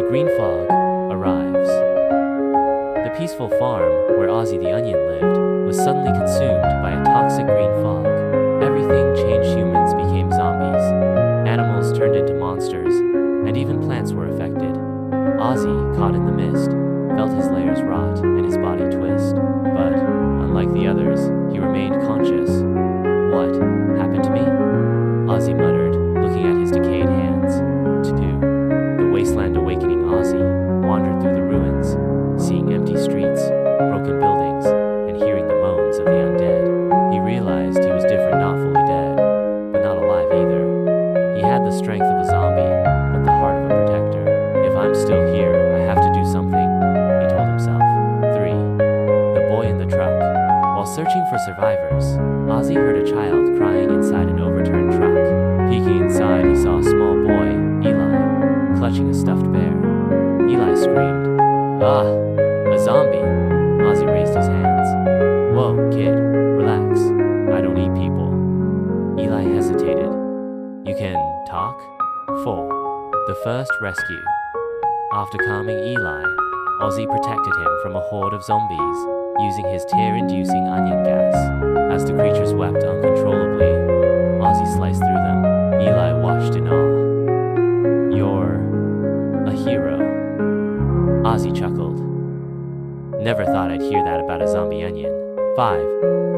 green fog arrives. The peaceful farm where Ozzie the onion lived was suddenly consumed by a toxic green fog. Everything changed. Humans became zombies. Animals turned into monsters, and even plants were affected. Ozzie, caught in the mist, felt his layers rot and his body twist. But, unlike the others, he remained conscious. What happened to me? Ozzie muttered, looking at his decayed hands. The wasteland awakening Ozzie wandered through the ruins, seeing empty streets, broken buildings, and hearing the moans of the undead. He realized he was different, not fully dead, but not alive either. He had the strength of a zombie, but the heart of a protector. If I'm still here, I have to do something, he told himself. 3. The boy in the truck. While searching for survivors, Ozzie heard a child crying inside an overturned truck. Peeking inside, he saw a small boy, Eli, clutching a stuffed bear. Eli screamed, "Ah, a zombie!" Ozzie raised his hands. "Whoa, kid, relax. I don't eat people." Eli hesitated. "You can talk?" 4. The first rescue. After calming Eli, Ozzie protected him from a horde of zombies, using his tear-inducing onion gas. As the creatures wept uncontrollably, Ozzie sliced through them. Eli watched in awe. "You're a hero." Ozzie chuckled. "Never thought I'd hear that about a zombie onion." 5.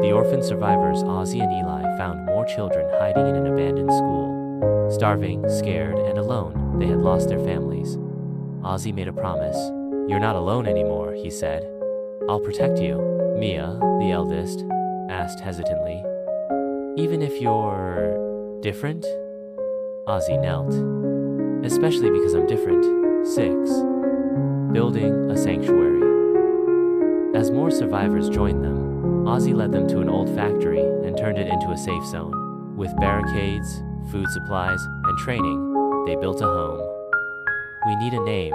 The orphan survivors. Ozzie and Eli found more children hiding in an abandoned school. Starving, scared, and alone, they had lost their families. Ozzie made a promise. "You're not alone anymore," he said. "I'll protect you." Mia, the eldest, asked hesitantly, "Even if you're different?" Ozzie knelt. "Especially because I'm different." 6. Building a sanctuary. As more survivors joined them, Ozzie led them to an old factory and turned it into a safe zone. With barricades, food supplies, and training, they built a home. "We need a name,"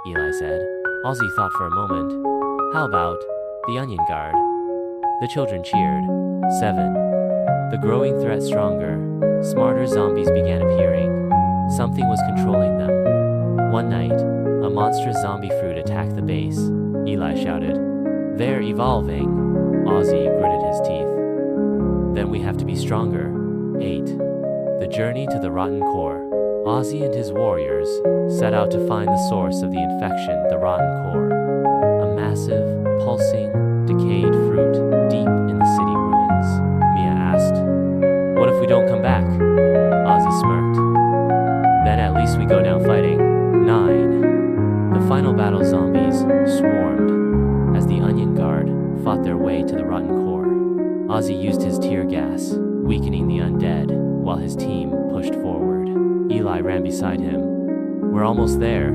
Eli said. Ozzie thought for a moment. "How about the Onion Guard?" The children cheered. 7. The growing threat stronger. Smarter zombies began appearing. Something was controlling them. One night, a monstrous zombie fruit attacked the base. Eli shouted, "They're evolving." Ozzie gritted his teeth. "Then we have to be stronger." 8. The journey to the rotten core. Ozzie and his warriors set out to find the source of the infection, the rotten core. A massive, pulsing, decayed fruit deep in the city ruins. Mia asked, "What if we don't come back?" Ozzie smirked. "Then at least we go down fighting." 9. The final battle. Zombies swarmed as the Onion Guard fought their way to the rotten core. Ozzie used his tear gas, weakening the undead, while his team pushed forward. Eli ran beside him. "We're almost there."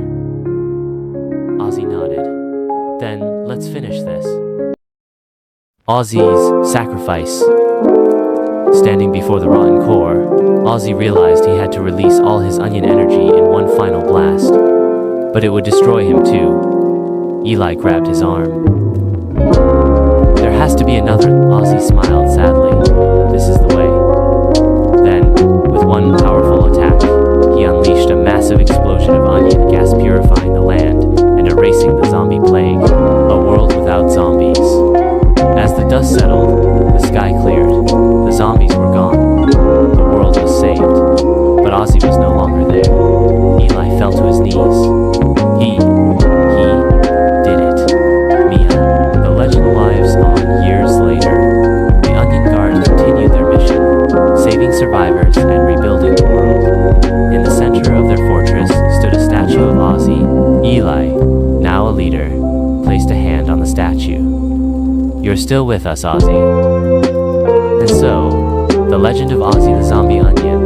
Ozzie nodded. "Then let's finish this." Ozzie's sacrifice. Standing before the rotten core, Ozzie realized he had to release all his onion energy in one final blast. But it would destroy him too. Eli grabbed his arm. "There has to be another." Ozzie smiled sadly. "This is the way." Then, with one powerful attack, he unleashed a massive explosion of onion gas, purifying the land and erasing the zombie plague. A world without zombies. As the dust settled, the sky cleared. The zombies were gone. The world was saved. But Ozzie was no longer there. Eli fell to his knees. He did it. Mia. The legend lives on years later. The Onion Guard continued their mission, saving survivors and rebuilding the world. In the center of their fortress stood a statue of Ozzie. Eli, now a leader, placed a hand on the statue. "You're still with us, Ozzie." And so, the legend of Ozzie the Zombie Onion